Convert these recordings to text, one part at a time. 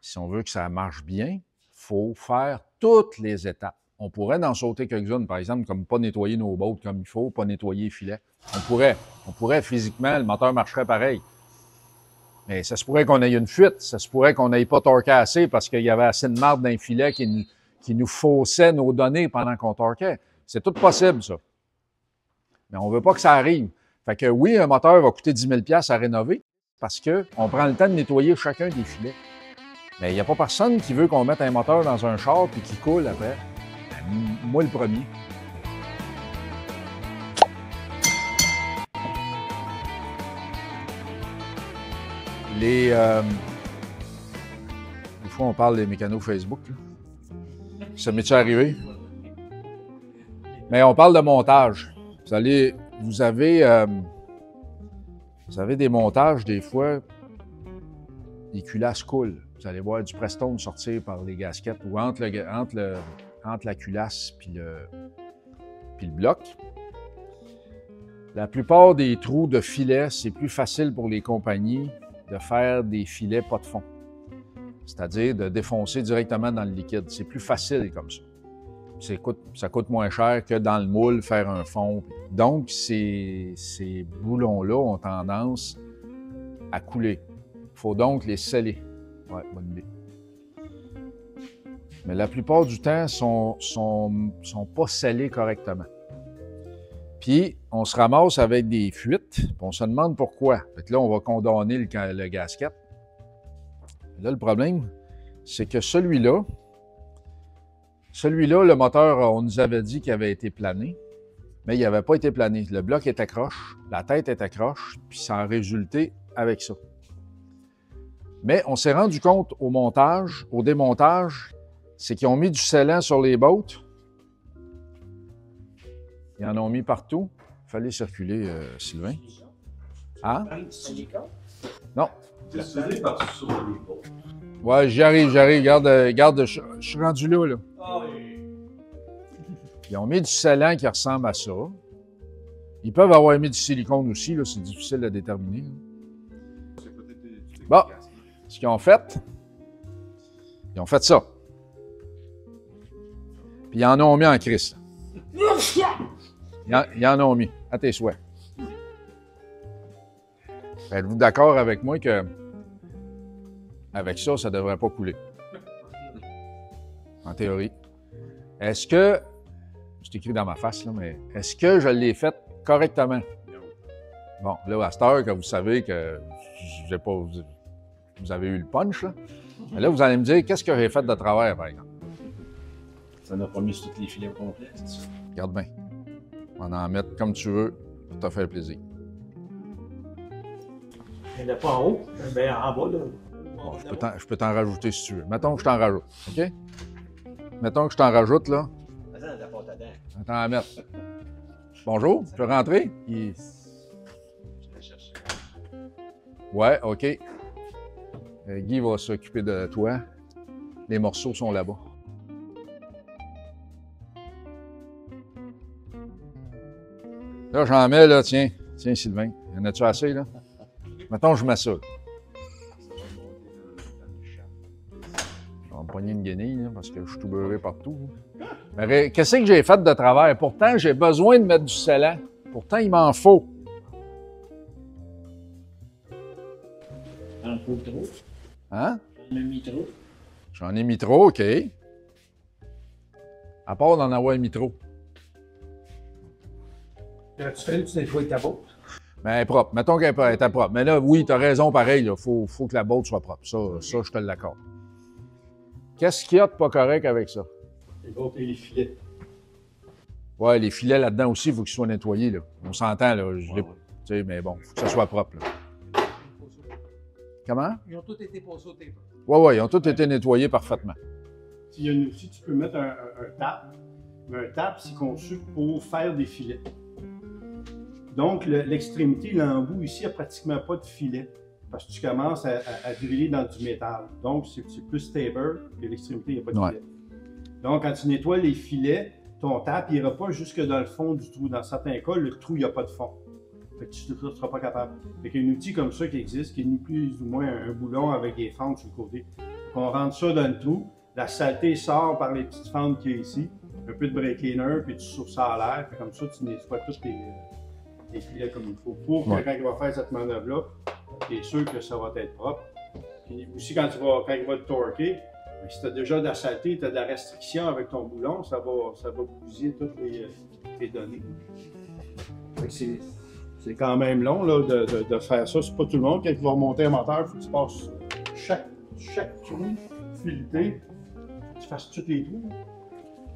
si on veut que ça marche bien, il faut faire toutes les étapes. On pourrait en sauter quelques-unes, par exemple, comme pas nettoyer nos bottes comme il faut, pas nettoyer les filets. On pourrait physiquement, le moteur marcherait pareil. Mais ça se pourrait qu'on ait une fuite, ça se pourrait qu'on n'ait pas torqué assez parce qu'il y avait assez de marde dans les filets qui nous faussait nos données pendant qu'on torquait. C'est tout possible, ça. Mais on ne veut pas que ça arrive. Fait que oui, un moteur va coûter 10 000 $ à rénover parce qu'on prend le temps de nettoyer chacun des filets. Mais il n'y a pas personne qui veut qu'on mette un moteur dans un char puis qu'il coule après. Moi, le premier. Des fois, on parle des mécanos Facebook. Là. Ça m'est-tu arrivé? Mais on parle de montage. Vous avez des montages, des fois, les culasses coulent. Vous allez voir du Prestone sortir par les gasquettes ou entre la culasse puis le bloc. La plupart des trous de filets, c'est plus facile pour les compagnies de faire des filets pas de fond. C'est-à-dire de défoncer directement dans le liquide. C'est plus facile comme ça. Ça coûte moins cher que dans le moule faire un fond. Donc, ces boulons-là ont tendance à couler. Il faut donc les sceller. Ouais, bonne idée. Mais la plupart du temps, sont pas scellés correctement. Puis, on se ramasse avec des fuites, puis on se demande pourquoi. Fait que là, on va condamner le gasket. Là, le problème, c'est que celui-là, le moteur, on nous avait dit qu'il avait été plané, mais il n'avait pas été plané. Le bloc était croche, la tête était croche, puis ça a résulté avec ça. Mais on s'est rendu compte au montage, au démontage, c'est qu'ils ont mis du scellant sur les bottes. Ils en ont mis partout. Il fallait circuler, Sylvain. Hein? Non. Ouais, j'arrive. Regarde, je suis rendu là. Ils ont mis du scellant qui ressemble à ça. Ils peuvent avoir mis du silicone aussi, là, c'est difficile à déterminer. Bon, ce qu'ils ont fait, ils ont fait ça. Puis ils en ont mis en crise. Ils en ont mis, à tes souhaits. Êtes-vous d'accord avec moi que avec ça, ça ne devrait pas couler? En théorie. Est-ce que, c'est écrit dans ma face, là, mais est-ce que je l'ai fait correctement? Bon, là, à cette heure que vous savez que vous avez eu le punch, là, mais là, vous allez me dire, qu'est-ce que j'ai fait de travers, par exemple? Ça n'a pas mis sur tous les filets au complet, c'est ça? Regarde bien. On va en mettre comme tu veux pour te faire plaisir. Il n'y en a pas en haut, mais en bas, là. Bon, je peux t'en rajouter si tu veux. Mettons que je t'en rajoute, OK? Mettons que je t'en rajoute, là. Attends à mettre. Bonjour, tu peux rentrer? Ouais, OK. Guy va s'occuper de toi. Les morceaux sont là-bas. Là, j'en mets, là, tiens. Tiens, Sylvain. Y en a-tu assez, là? Mettons, je mets ça. Je vais me pogner une guenille, là, parce que je suis tout beurré partout. Mais qu'est-ce que j'ai fait de travers? Pourtant, j'ai besoin de mettre du scellant. Pourtant, il m'en faut. Un peu trop. Hein? J'en ai mis trop. J'en ai mis trop, OK. À part d'en avoir mis trop. Tu fais, tu nettoies ta botte. Mais elle est propre. Mettons qu'elle est propre. Mais là, oui, tu as raison, pareil. Il faut que la botte soit propre. Ça, je te l'accorde. Qu'est-ce qu'il y a de pas correct avec ça? Les bottes et les filets. Ouais, les filets là-dedans aussi, il faut qu'ils soient nettoyés. Là. On s'entend, là. Tu sais, mais bon, il faut que ça soit propre. Là. Comment? Ils ont tous été passés au tape. Ouais, ils ont tous été nettoyés parfaitement. Il y a un outil, tu peux mettre un tap. Un tap, c'est conçu pour faire des filets. Donc, l'extrémité, l'embout ici, il n'y a pratiquement pas de filet. Parce que tu commences à driller dans du métal. Donc, c'est plus stable que l'extrémité, il n'y a pas de filet. Donc, quand tu nettoies les filets, ton tap n'ira pas jusque dans le fond du trou. Dans certains cas, le trou, il n'y a pas de fond. Fait que tu ne seras pas capable. Fait qu'il y a un outil comme ça qui existe, qui est ni plus ou moins un boulon avec des fentes sur le côté. qu'on rentre ça dans le trou. La saleté sort par les petites fentes qu'il y a ici. Un peu de break cleaner, puis tu souffles ça à l'air. Comme ça, tu nettoies tous tes filets comme il faut. Pour que quand il va faire cette manœuvre-là, tu es sûr que ça va être propre. Puis aussi, quand il va te torquer, si tu as déjà de la saleté, tu as de la restriction avec ton boulon, ça va bousiller toutes tes données. C'est quand même long là, de faire ça. C'est pas tout le monde. Quand tu vas remonter un moteur, il faut que tu passes chaque trou fileté. Tu fasses tous les trous.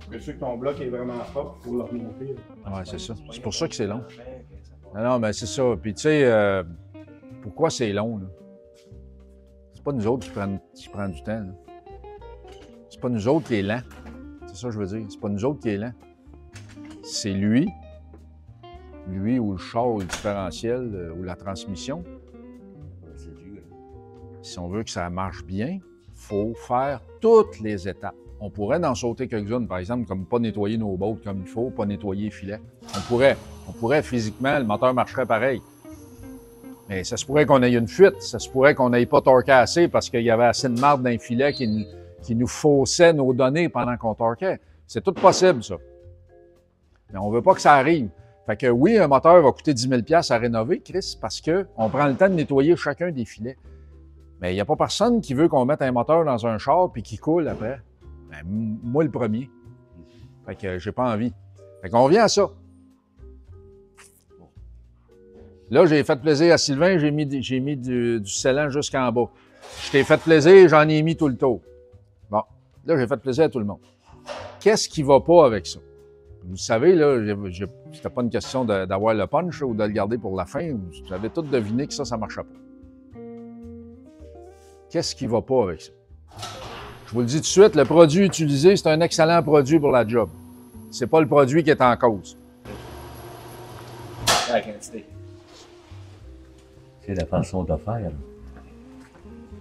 Pour que sûr que ton bloc est vraiment propre pour le remonter. Oui, c'est ça. C'est pour ça que c'est long. Non, mais c'est ça. Puis tu sais, pourquoi c'est long, là? C'est pas nous autres qui prennent du temps, là. C'est pas nous autres qui est lent. C'est ça que je veux dire. C'est pas nous autres qui est lent. C'est lui ou le char ou le différentiel ou la transmission. Si on veut que ça marche bien, il faut faire toutes les étapes. On pourrait en sauter quelques-unes, par exemple, comme pas nettoyer nos bottes comme il faut, pas nettoyer les filets. On pourrait physiquement, le moteur marcherait pareil. Mais ça se pourrait qu'on ait une fuite, ça se pourrait qu'on n'ait pas torqué assez parce qu'il y avait assez de marde dans les filets qui nous faussait nos données pendant qu'on torquait. C'est tout possible, ça. Mais on veut pas que ça arrive. Fait que oui, un moteur va coûter 10 000 $ à rénover, Chris, parce qu'on prend le temps de nettoyer chacun des filets. Mais il n'y a pas personne qui veut qu'on mette un moteur dans un char puis qu'il coule après. Ben, moi, le premier. Fait que j'ai pas envie. Fait qu'on revient à ça. Là, j'ai fait plaisir à Sylvain, j'ai mis du scellant jusqu'en bas. Je t'ai fait plaisir, j'en ai mis tout le tour. Bon, là, j'ai fait plaisir à tout le monde. Qu'est-ce qui va pas avec ça? Vous savez, là, c'était pas une question d'avoir le punch ou de le garder pour la fin. Vous avez tous deviné que ça ne marchait pas. Qu'est-ce qui va pas avec ça? Je vous le dis tout de suite, le produit utilisé, c'est un excellent produit pour la job. C'est pas le produit qui est en cause. La quantité. C'est la façon de faire.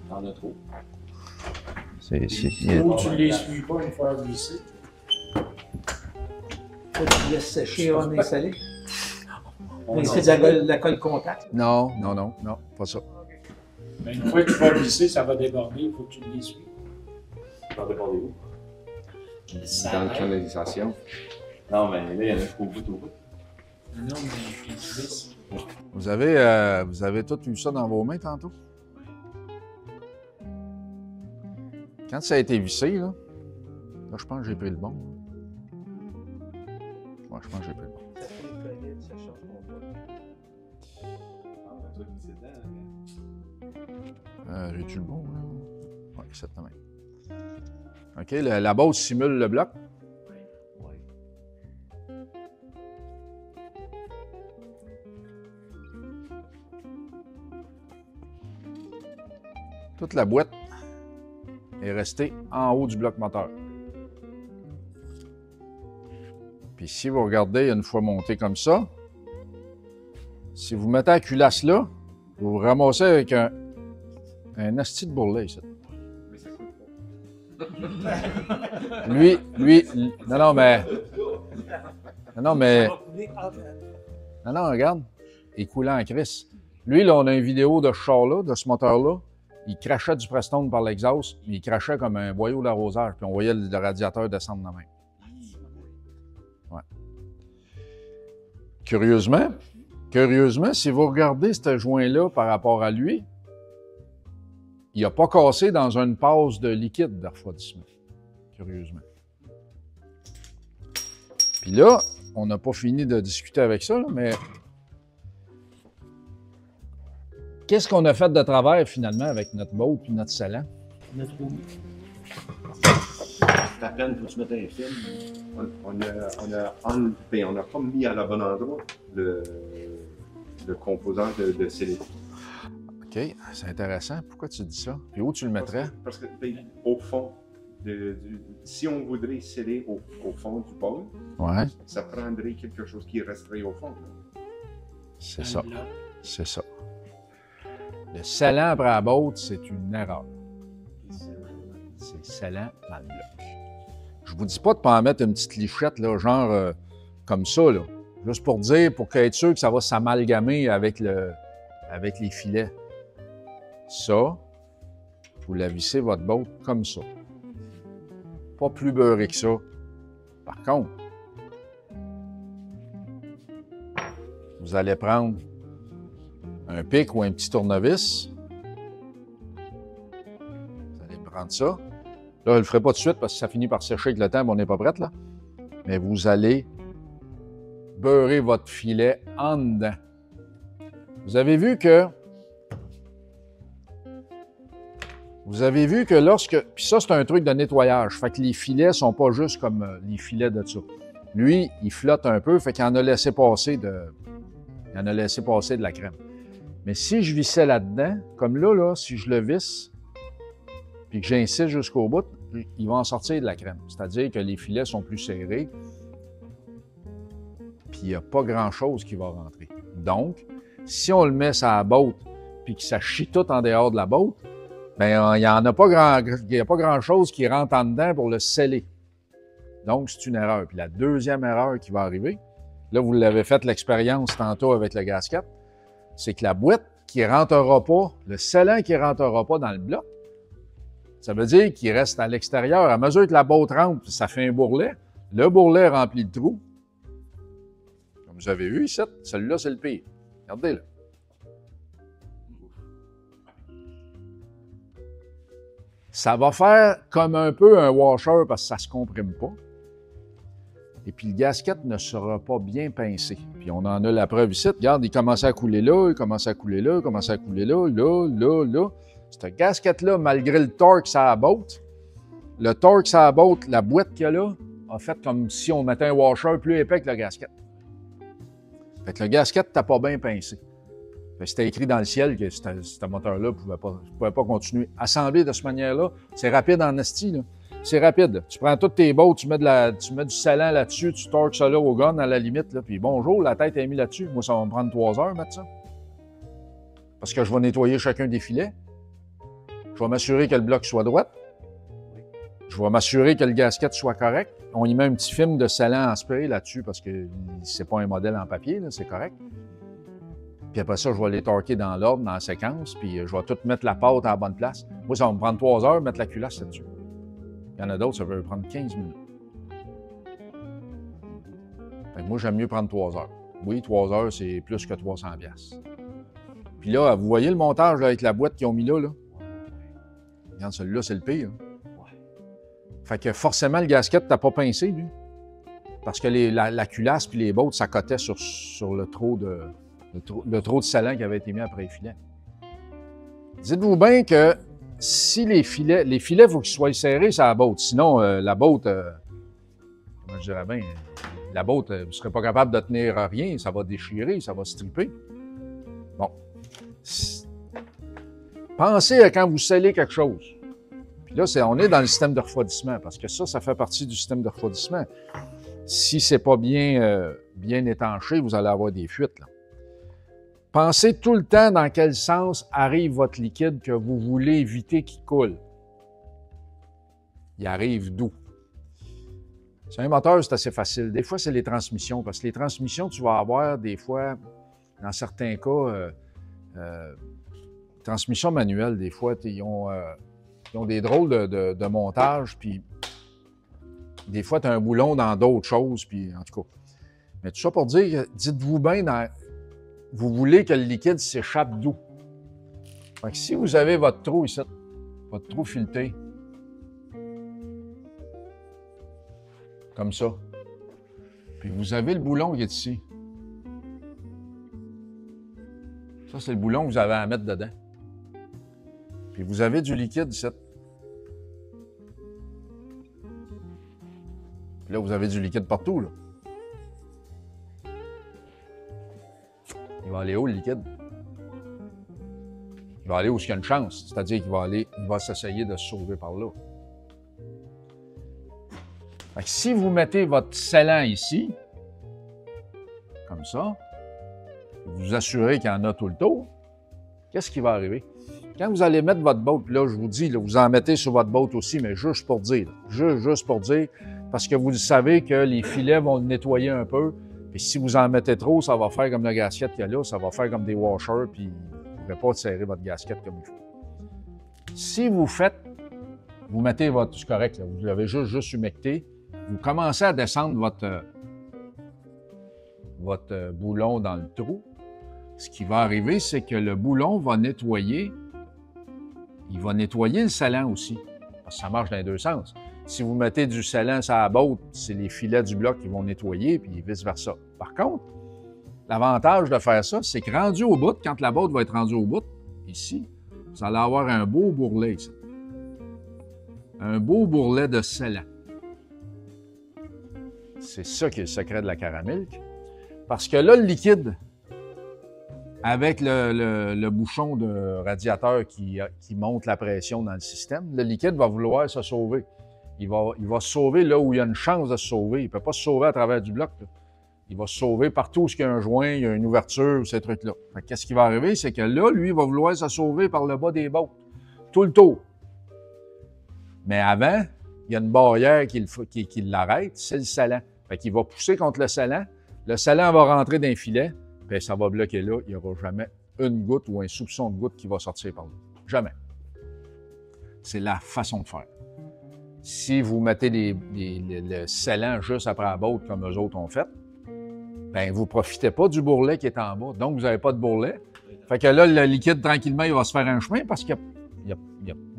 T'en as trop. Ou tu ne les suis pas une fois glissé. Tu laisses sécher avant d'installer. C'est de la colle contact. Non, pas ça. Mais une fois que tu vas glisser, ça va déborder, il faut que tu le l'essuies. Ça va déborder où? Dans la canalisation. Non, mais là, il y en a jusqu'au bout, au bout. Non, mais il glisse. Vous avez tout eu ça dans vos mains tantôt? Quand ça a été vissé, là je pense que j'ai pris le bon. Ouais, je pense que j'ai pris le bon. J'ai-tu le bon, là? Oui, exactement. OK, la bosse simule le bloc. Toute la boîte est restée en haut du bloc moteur. Puis si vous regardez une fois monté comme ça, si vous mettez la culasse là, vous vous ramassez avec un asti de bourrelet, ça. Lui, non, regarde, il est coulant en crise. Lui, là, on a une vidéo de ce char-là, de ce moteur-là. Il crachait du Prestone par l'exhaust, mais il crachait comme un boyau d'arrosage, puis on voyait le radiateur descendre de même. Ouais. Curieusement, si vous regardez ce joint-là par rapport à lui, il n'a pas cassé dans une passe de liquide de refroidissement. Curieusement. Puis là, on n'a pas fini de discuter avec ça, là, mais qu'est-ce qu'on a fait de travers finalement avec notre boat et notre scellant? À peine, il faut que tu mettes un film. On n'a pas mis à la bonne endroit le composant de scellé. OK, c'est intéressant. Pourquoi tu dis ça? Puis où tu le mettrais? Parce que au fond, si on voudrait sceller au fond du bol, Ouais. ça prendrait quelque chose qui resterait au fond. C'est ça. C'est ça. Le scellant après la botte, c'est une erreur. C'est le scellant dans le bloc. Je vous dis pas de ne pas en mettre une petite lichette, là, genre comme ça, là. Juste pour dire, pour être sûr que ça va s'amalgamer avec les filets. Ça, vous la vissez votre boat comme ça. Pas plus beurré que ça. Par contre, vous allez prendre un pic ou un petit tournevis. Vous allez prendre ça. Là, je ne le ferai pas tout de suite parce que ça finit par sécher avec le temps, mais on n'est pas prête là. Mais vous allez beurrer votre filet en dedans. Vous avez vu que lorsque... Puis ça, c'est un truc de nettoyage. Fait que les filets sont pas juste comme les filets de ça. Lui, il flotte un peu, fait qu'il en a laissé passer de... Il en a laissé passer de la crème. Mais si je vissais là-dedans, comme là, si je le visse, puis que j'insiste jusqu'au bout, il va en sortir de la crème. C'est-à-dire que les filets sont plus serrés, puis il n'y a pas grand-chose qui va rentrer. Donc, si on le met sur la botte, puis que ça chie tout en dehors de la botte, bien, il n'y a pas grand-chose qui rentre en dedans pour le sceller. Donc, c'est une erreur. Puis la deuxième erreur qui va arriver, là, vous l'avez fait l'expérience tantôt avec le gasket, c'est que la boîte qui ne rentrera pas, le scellant qui ne rentrera pas dans le bloc, ça veut dire qu'il reste à l'extérieur. À mesure que la botte rentre, ça fait un bourrelet. Le bourrelet remplit le trou. Comme vous avez vu ici, celui-là, c'est le pire. Regardez-le. Ça va faire comme un peu un washer parce que ça ne se comprime pas. Et puis, le gasket ne sera pas bien pincé. Puis, on en a la preuve ici. Regarde, il commençait à couler là, il commençait à couler là, il commençait à couler là, là. Ce gasket-là, malgré le torque sur la botte, le torque sur la botte, la boîte qu'il y a là, a fait comme si on mettait un washer plus épais que le gasket. Fait que le gasket n'était pas bien pincé. C'était écrit dans le ciel que ce moteur-là ne pouvait pas continuer. Assembler de cette manière-là, c'est rapide en esti, là. C'est rapide. Tu prends toutes tes bottes, tu mets du scellant là-dessus, tu torques ça là au gun à la limite, là, puis bonjour, la tête est mise là-dessus. Moi, ça va me prendre 3 heures mettre ça. Parce que je vais nettoyer chacun des filets. Je vais m'assurer que le bloc soit droit. Je vais m'assurer que le gasket soit correct. On y met un petit film de scellant en spray là-dessus parce que c'est pas un modèle en papier, là, c'est correct. Puis après ça, je vais les torquer dans l'ordre, dans la séquence, puis je vais tout mettre la pâte à la bonne place. Moi, ça va me prendre 3 heures mettre la culasse là-dessus. Il y en a d'autres, ça peut prendre 15 minutes. Fait que moi, j'aime mieux prendre 3 heures. Oui, 3 heures, c'est plus que 300$. Puis là, vous voyez le montage là, avec la boîte qu'ils ont mis là? Regarde, celui-là, c'est le pire. Fait que forcément, le gasket, t'as pas pincé, lui. Parce que la culasse puis les bottes, ça cotait sur le trop de scellant qui avait été mis après les filets. Dites-vous bien que si les filets, il faut qu'ils soient serrés sur la botte. Sinon, la botte, comment je dirais bien, la botte, vous ne serez pas capable de tenir rien, ça va déchirer, ça va stripper. Bon. Pensez à quand vous scellez quelque chose. Puis là, on est dans le système de refroidissement, parce que ça fait partie du système de refroidissement. Si c'est pas bien étanché, vous allez avoir des fuites, là. Pensez tout le temps dans quel sens arrive votre liquide que vous voulez éviter qu'il coule. Il arrive d'où? Sur un moteur, c'est assez facile. Des fois, c'est les transmissions, parce que les transmissions, tu vas avoir des fois, dans certains cas, transmissions manuelles, des fois, ils ont des drôles de montage, puis des fois, tu as un boulon dans d'autres choses, puis en tout cas. Mais tout ça pour dire, dites-vous bien, vous voulez que le liquide s'échappe d'où? Fait que si vous avez votre trou ici, votre trou fileté, comme ça, puis vous avez le boulon qui est ici. Ça, c'est le boulon que vous avez à mettre dedans. Puis vous avez du liquide ici. Puis là, vous avez du liquide partout, là. Il va aller où, le liquide? Il va aller où il y a une chance, c'est-à-dire qu'il va s'essayer de se sauver par là. Fait que si vous mettez votre scellant ici, comme ça, vous vous assurez qu'il y en a tout le tour, qu'est-ce qui va arriver? Quand vous allez mettre votre botte, là, je vous dis, là, vous en mettez sur votre botte aussi, mais juste pour dire, juste pour dire, parce que vous savez que les filets vont le nettoyer un peu, et si vous en mettez trop, ça va faire comme le gasket qu'il y a là, ça va faire comme des washers, puis vous ne pourrez pas serrer votre gasket comme il faut. Si vous faites, vous mettez votre, c'est correct, là, vous l'avez juste humecté, vous commencez à descendre votre boulon dans le trou. Ce qui va arriver, c'est que le boulon va nettoyer, il va nettoyer le scellant aussi, parce que ça marche dans les deux sens. Si vous mettez du scellant sur la botte, c'est les filets du bloc qui vont nettoyer, puis vice-versa. Par contre, l'avantage de faire ça, c'est que rendu au bout, quand la botte va être rendue au bout, ici, vous allez avoir un beau bourrelet ici. Un beau bourrelet de scellant. C'est ça qui est le secret de la Caramilk. Parce que là, le liquide, avec le bouchon de radiateur qui monte la pression dans le système, le liquide va vouloir se sauver. Il va se sauver là où il y a une chance de se sauver. Il ne peut pas se sauver à travers du bloc, là. Il va se sauver partout où il y a un joint, il y a une ouverture, ces trucs-là. Qu'est-ce qui va arriver? C'est que là, lui, il va vouloir se sauver par le bas des bottes. Tout le tour. Mais avant, il y a une barrière qui l'arrête, c'est le scellant. Fait qu'il va pousser contre le scellant. Le scellant va rentrer dans un filet, puis ça va bloquer là. Il n'y aura jamais une goutte ou un soupçon de goutte qui va sortir par là. Jamais. C'est la façon de faire. Si vous mettez le scellant juste après la botte comme eux autres ont fait, bien, vous ne profitez pas du bourrelet qui est en bas. Donc, vous n'avez pas de bourrelet. Fait que là, le liquide, tranquillement, il va se faire un chemin parce qu'il n'y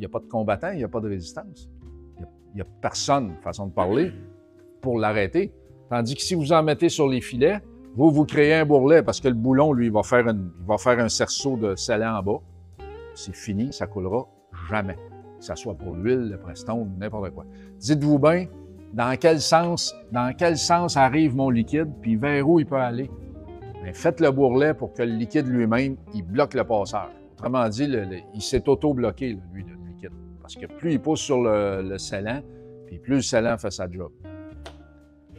a pas de combattant, il n'y a pas de résistance. Il n'y a personne, façon de parler, pour l'arrêter. Tandis que si vous en mettez sur les filets, vous créez un bourrelet parce que le boulon, lui, il va faire un cerceau de scellant en bas. C'est fini, ça coulera jamais. Que ce soit pour l'huile, le prestone, n'importe quoi. Dites-vous bien, dans quel sens arrive mon liquide, puis vers où il peut aller. Bien, faites le bourrelet pour que le liquide lui-même, il bloque le passage. Autrement dit, il s'est auto-bloqué, lui, le liquide. Parce que plus il pousse sur le scellant, puis plus le scellant fait sa job.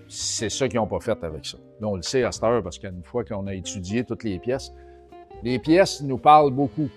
C'est ça qu'ils n'ont pas fait avec ça. Là, on le sait à cette heure, parce qu'une fois qu'on a étudié toutes les pièces nous parlent beaucoup.